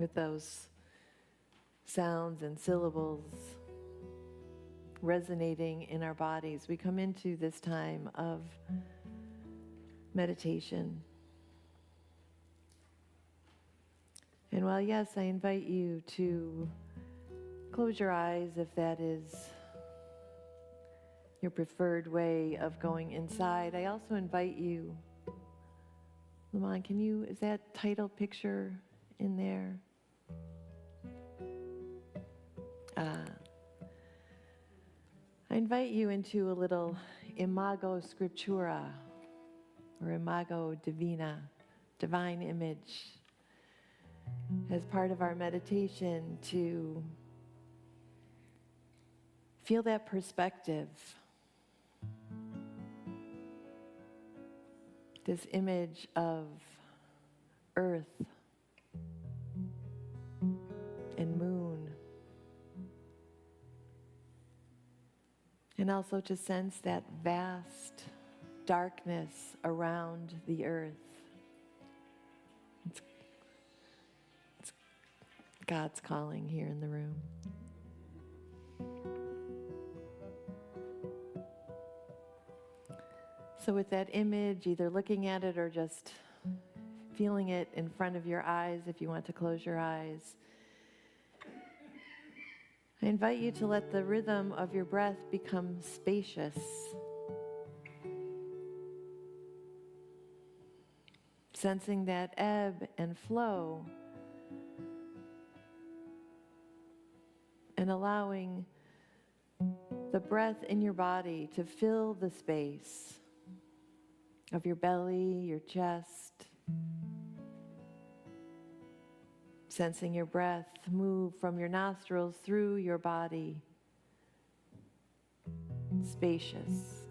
with those sounds and syllables resonating in our bodies, we come into this time of meditation. And while, yes, I invite you to close your eyes if that is your preferred way of going inside, I also invite you, Lamont, is that title picture in there? I invite you into a little imago scriptura, or imago divina, divine image, as part of our meditation, to feel that perspective. This image of earth and moon. And also to sense that vast darkness around the earth. It's God's calling here in the room. So with that image, either looking at it or just feeling it in front of your eyes, if you want to close your eyes, I invite you to let the rhythm of your breath become spacious. Sensing that ebb and flow, and allowing the breath in your body to fill the space of your belly, your chest. Sensing your breath move from your nostrils through your body. Spacious.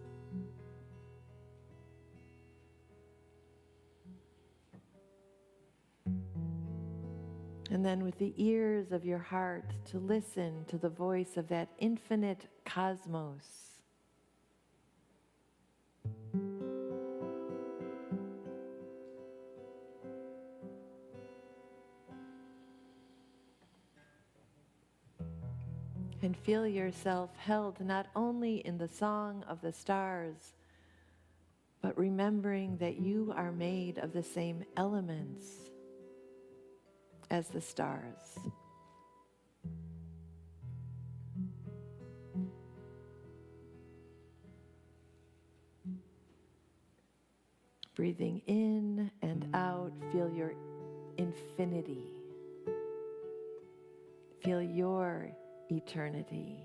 And then with the ears of your heart to listen to the voice of that infinite cosmos. And feel yourself held not only in the song of the stars, but remembering that you are made of the same elements as the stars. Breathing in and out, feel your infinity. Feel your eternity.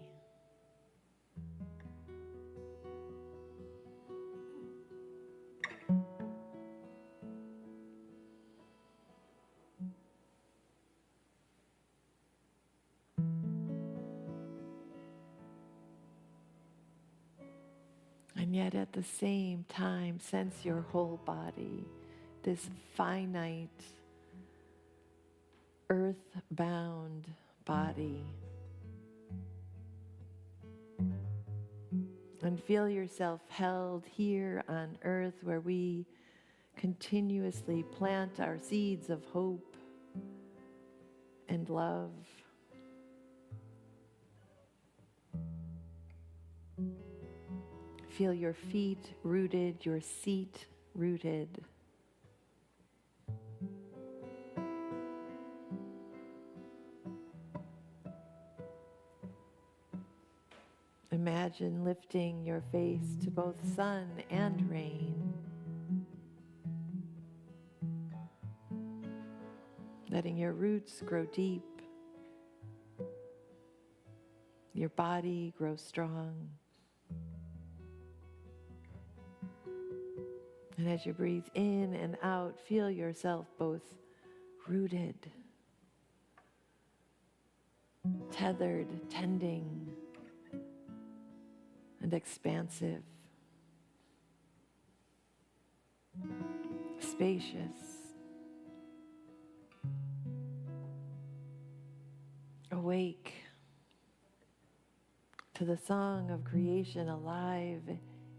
And yet at the same time, sense your whole body, this finite, earth-bound body. And feel yourself held here on earth, where we continuously plant our seeds of hope and love. Feel your feet rooted, your seat rooted. Imagine lifting your face to both sun and rain. Letting your roots grow deep. Your body grow strong. And as you breathe in and out, feel yourself both rooted, tethered, tending, and expansive, spacious, awake to the song of creation alive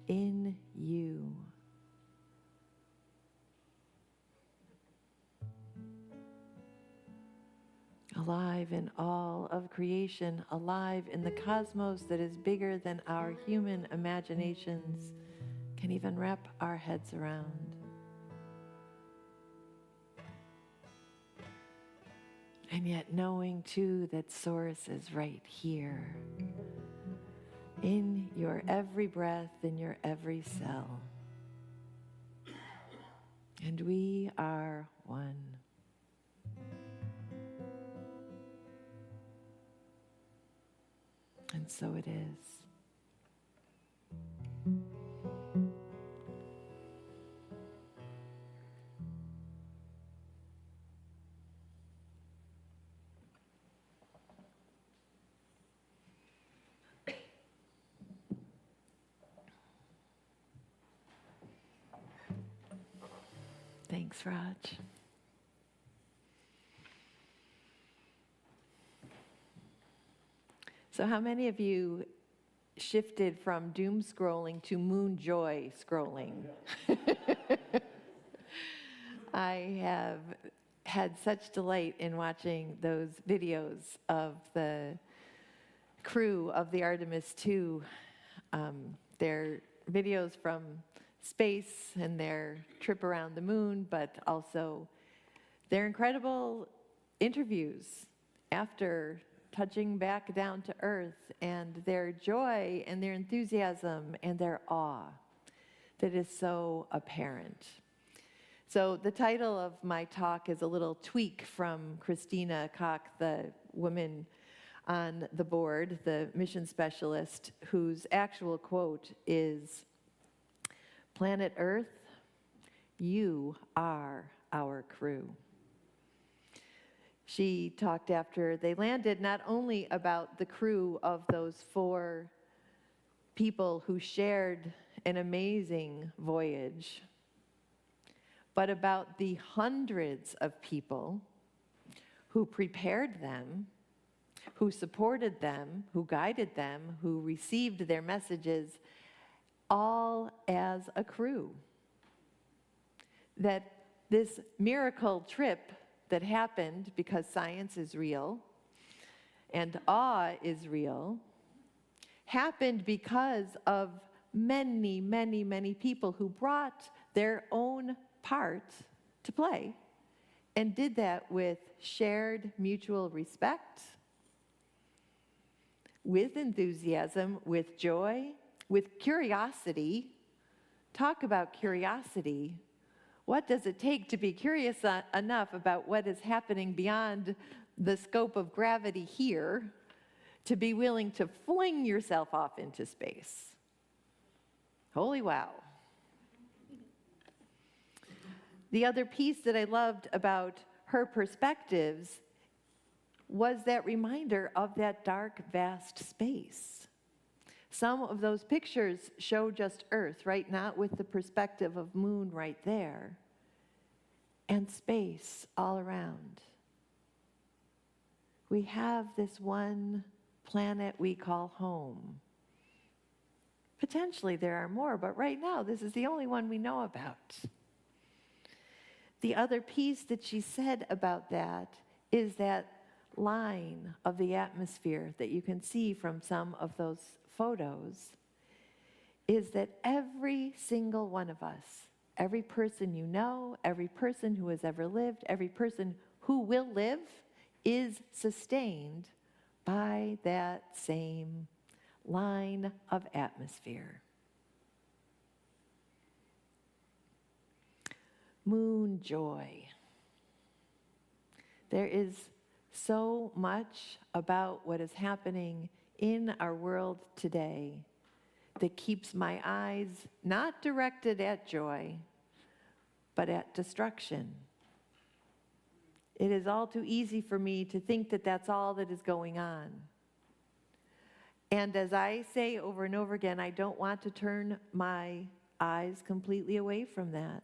in you. alive in all of creation, alive in the cosmos that is bigger than our human imaginations can even wrap our heads around. And yet knowing too that Source is right here, in your every breath, in your every cell. And we are one. And so it is. Thanks, Raj. So how many of you shifted from doom scrolling to moon joy scrolling? I have had such delight in watching those videos of the crew of the Artemis 2. They're videos from space and their trip around the moon, but also their incredible interviews after touching back down to Earth, and their joy and their enthusiasm and their awe that is so apparent. So the title of my talk is a little tweak from Christina Koch, the woman on the board, the mission specialist, whose actual quote is, "Planet Earth, you are our crew." She talked after they landed not only about the crew of those 4 people who shared an amazing voyage, but about the hundreds of people who prepared them, who supported them, who guided them, who received their messages, all as a crew. That this miracle trip that happened because science is real and awe is real, happened because of many, many, many people who brought their own part to play and did that with shared mutual respect, with enthusiasm, with joy, with curiosity. Talk about curiosity. What does it take to be curious enough about what is happening beyond the scope of gravity here to be willing to fling yourself off into space? Holy wow. The other piece that I loved about her perspectives was that reminder of that dark, vast space. Some of those pictures show just Earth, right? Not with the perspective of moon right there. And space all around. We have this one planet we call home. Potentially there are more, but right now this is the only one we know about. The other piece that she said about that is that line of the atmosphere that you can see from some of those photos is that every single one of us, every person you know, every person who has ever lived, every person who will live is sustained by that same line of atmosphere. Moon joy. There is so much about what is happening in our world today that keeps my eyes not directed at joy, but at destruction. It is all too easy for me to think that that's all that is going on. And as I say over and over again, I don't want to turn my eyes completely away from that.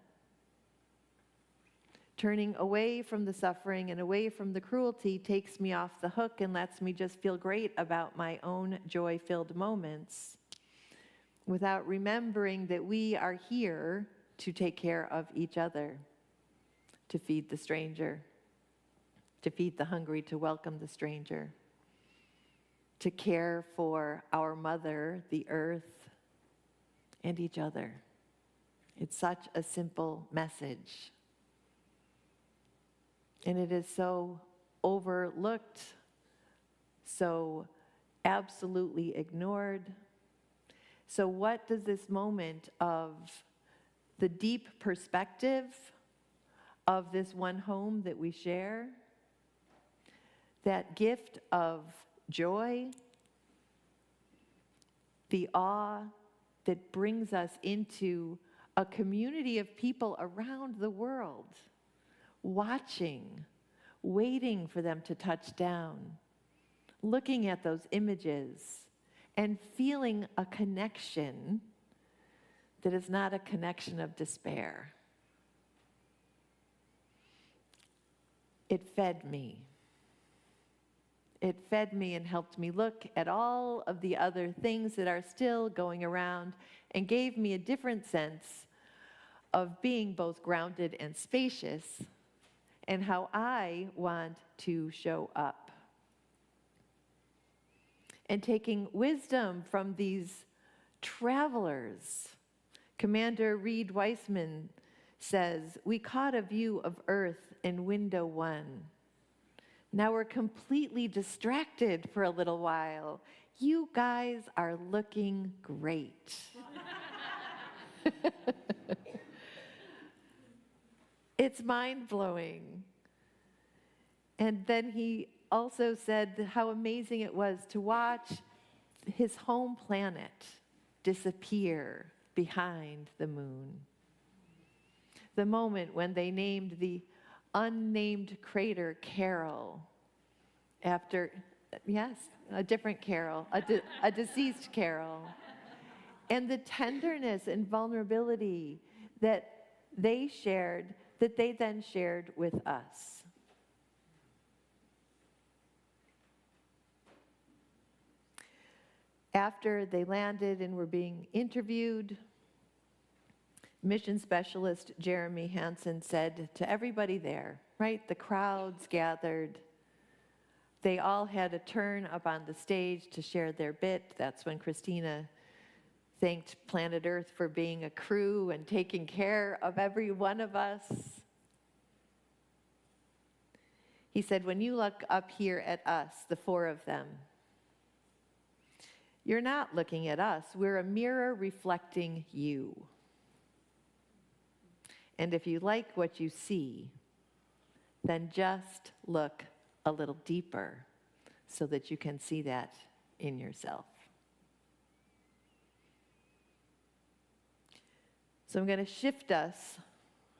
Turning away from the suffering and away from the cruelty takes me off the hook and lets me just feel great about my own joy-filled moments without remembering that we are here to take care of each other, to feed the stranger, to feed the hungry, to welcome the stranger, to care for our mother, the earth, and each other. It's such a simple message. And it is so overlooked, so absolutely ignored. So what does this moment of the deep perspective of this one home that we share, that gift of joy, the awe that brings us into a community of people around the world, watching, waiting for them to touch down, looking at those images and feeling a connection that is not a connection of despair. It fed me. It fed me and helped me look at all of the other things that are still going around and gave me a different sense of being both grounded and spacious and how I want to show up. And taking wisdom from these travelers. Commander Reed Weissman says, "We caught a view of Earth in window 1. Now we're completely distracted for a little while. You guys are looking great." It's mind-blowing. And then he also said how amazing it was to watch his home planet disappear behind the moon. The moment when they named the unnamed crater Carol after, yes, a different Carol, a deceased Carol. And the tenderness and vulnerability that they shared, that they then shared with us. After they landed and were being interviewed, mission specialist Jeremy Hansen said to everybody there, right, the crowds gathered, they all had a turn up on the stage to share their bit. That's when Christina thanked Planet Earth for being a crew and taking care of every one of us. He said, when you look up here at us, the 4 of them, you're not looking at us. We're a mirror reflecting you. And if you like what you see, then just look a little deeper so that you can see that in yourself. So I'm going to shift us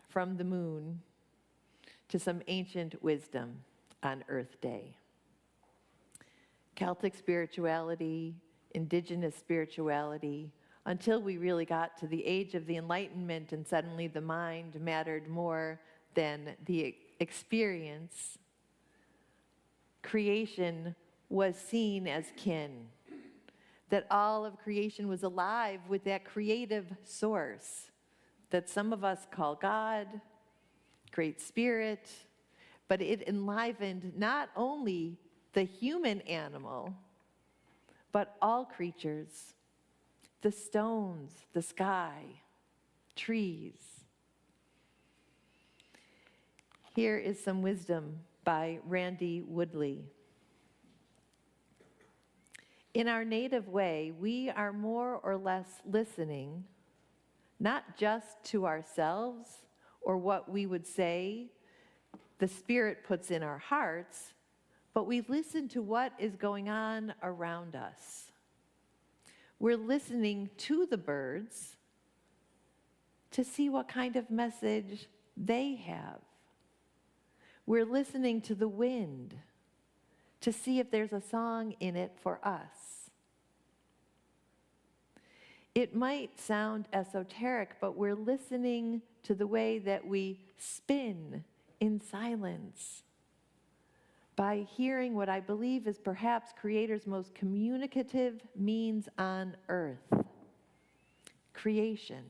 from the moon to some ancient wisdom on Earth Day. Celtic spirituality, indigenous spirituality, until we really got to the age of the Enlightenment and suddenly the mind mattered more than the experience, creation was seen as kin. That all of creation was alive with that creative source that some of us call God, Great Spirit, but it enlivened not only the human animal, but all creatures, the stones, the sky, trees. Here is some wisdom by Randy Woodley. In our native way, we are more or less listening, not just to ourselves or what we would say the Spirit puts in our hearts, but we listen to what is going on around us. We're listening to the birds to see what kind of message they have. We're listening to the wind to see if there's a song in it for us. It might sound esoteric, but we're listening to the way that we spin in silence by hearing what I believe is perhaps Creator's most communicative means on earth, creation,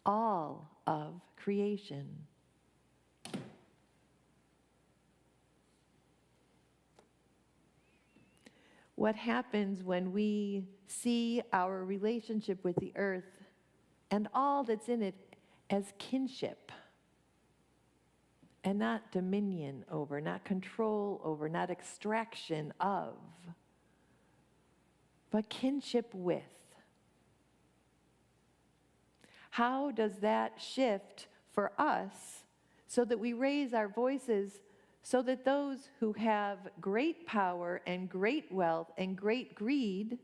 all of creation. what happens when we see our relationship with the earth and all that's in it as kinship and not dominion over, not control over, not extraction of, but kinship with. How does that shift for us so that we raise our voices so that those who have great power and great wealth and great greed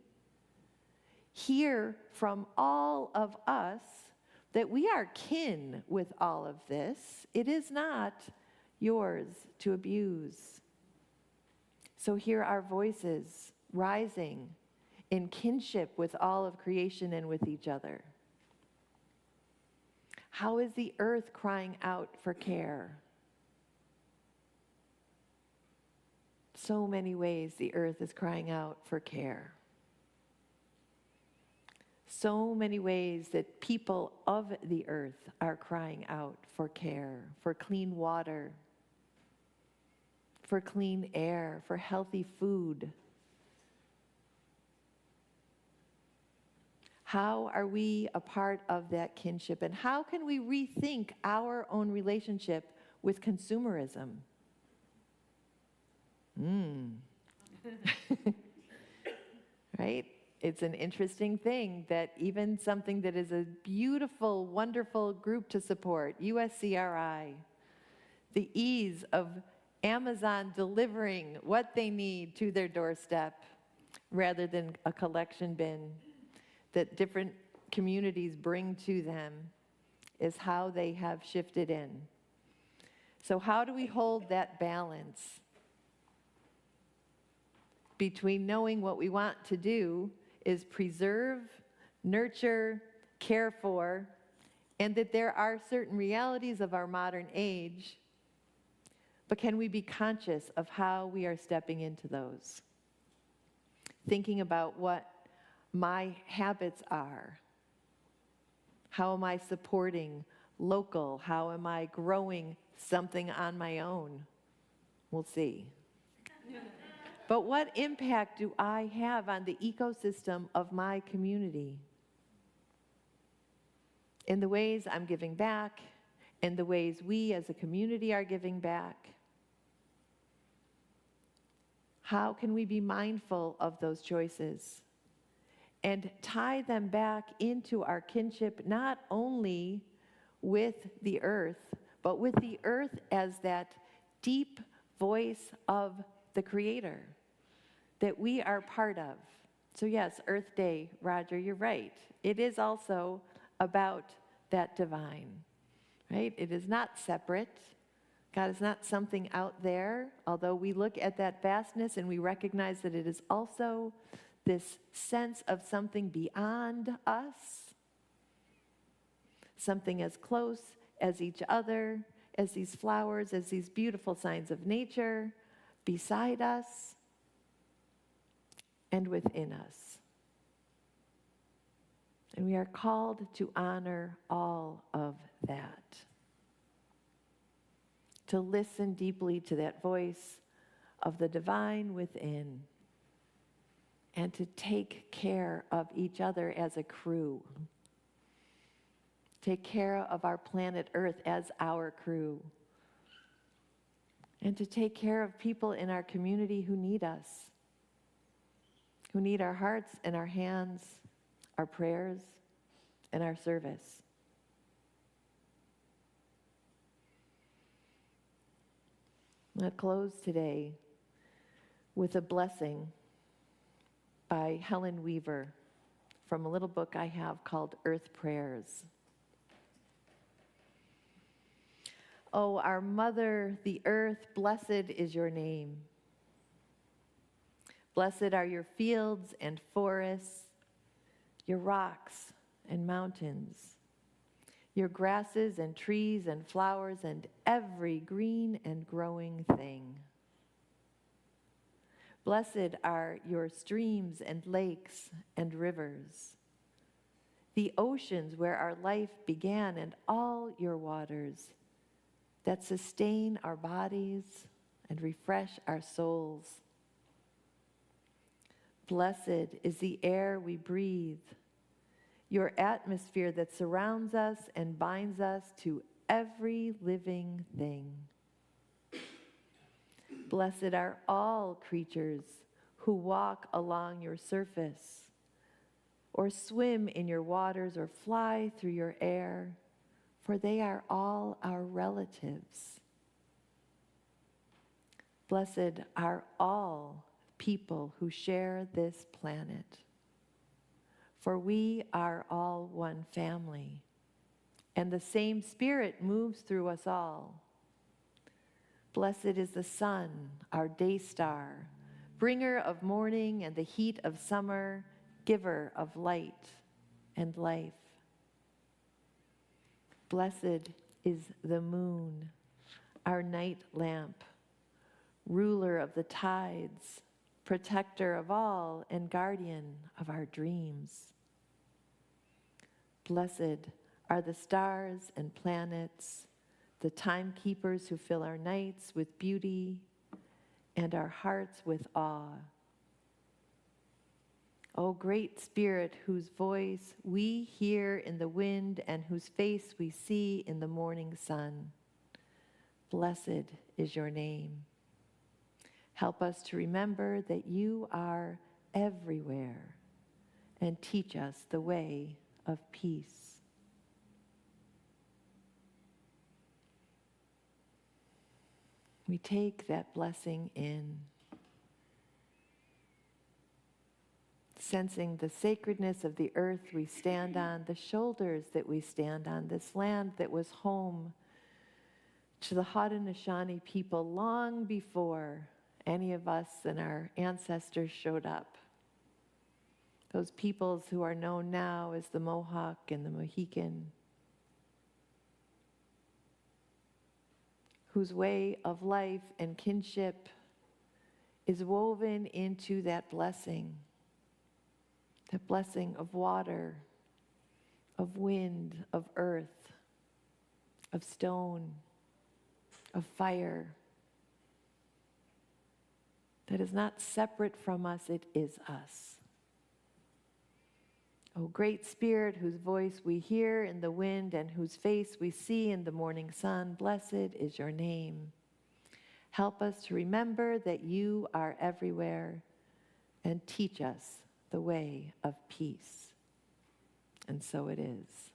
hear from all of us that we are kin with all of this? It is not yours to abuse. So hear our voices rising in kinship with all of creation and with each other. How is the earth crying out for care? So many ways the earth is crying out for care. So many ways that people of the earth are crying out for care, for clean water, for clean air, for healthy food. How are we a part of that kinship? And how can we rethink our own relationship with consumerism? Right? It's an interesting thing that even something that is a beautiful, wonderful group to support, USCRI, the ease of Amazon delivering what they need to their doorstep rather than a collection bin that different communities bring to them, is how they have shifted in. So how do we hold that balance between knowing what we want to do is preserve, nurture, care for, and that there are certain realities of our modern age, but can we be conscious of how we are stepping into those? Thinking about what my habits are. How am I supporting local? How am I growing something on my own? We'll see. But what impact do I have on the ecosystem of my community? In the ways I'm giving back, in the ways we as a community are giving back. How can we be mindful of those choices and tie them back into our kinship, not only with the earth, but with the earth as that deep voice of the Creator that we are part of. So yes, Earth Day, Roger, you're right. It is also about that divine, right? It is not separate. God is not something out there, although we look at that vastness and we recognize that it is also this sense of something beyond us, something as close as each other, as these flowers, as these beautiful signs of nature, beside us and within us. And we are called to honor all of that, to listen deeply to that voice of the divine within, and to take care of each other as a crew. Take care of our planet Earth as our crew. And to take care of people in our community who need us, who need our hearts and our hands, our prayers, and our service. I'm going to close today with a blessing by Helen Weaver from a little book I have called Earth Prayers. Oh, our mother, the earth, blessed is your name. Blessed are your fields and forests, your rocks and mountains, your grasses and trees and flowers and every green and growing thing. Blessed are your streams and lakes and rivers, the oceans where our life began and all your waters that sustain our bodies and refresh our souls. Blessed is the air we breathe, your atmosphere that surrounds us and binds us to every living thing. Blessed are all creatures who walk along your surface, or swim in your waters, or fly through your air, for they are all our relatives. Blessed are all people who share this planet, for we are all one family, and the same Spirit moves through us all. Blessed is the sun, our day star, bringer of morning and the heat of summer, giver of light and life. Blessed is the moon, our night lamp, ruler of the tides, protector of all and guardian of our dreams. Blessed are the stars and planets, the timekeepers who fill our nights with beauty and our hearts with awe. O great Spirit, whose voice we hear in the wind and whose face we see in the morning sun, blessed is your name. Help us to remember that you are everywhere and teach us the way of peace. We take that blessing in, sensing the sacredness of the earth we stand on, the shoulders that we stand on, this land that was home to the Haudenosaunee people long before any of us and our ancestors showed up. Those peoples who are known now as the Mohawk and the Mohican, whose way of life and kinship is woven into that blessing of water, of wind, of earth, of stone, of fire, that is not separate from us, it is us. O great Spirit, whose voice we hear in the wind and whose face we see in the morning sun, blessed is your name. Help us to remember that you are everywhere and teach us the way of peace. And so it is.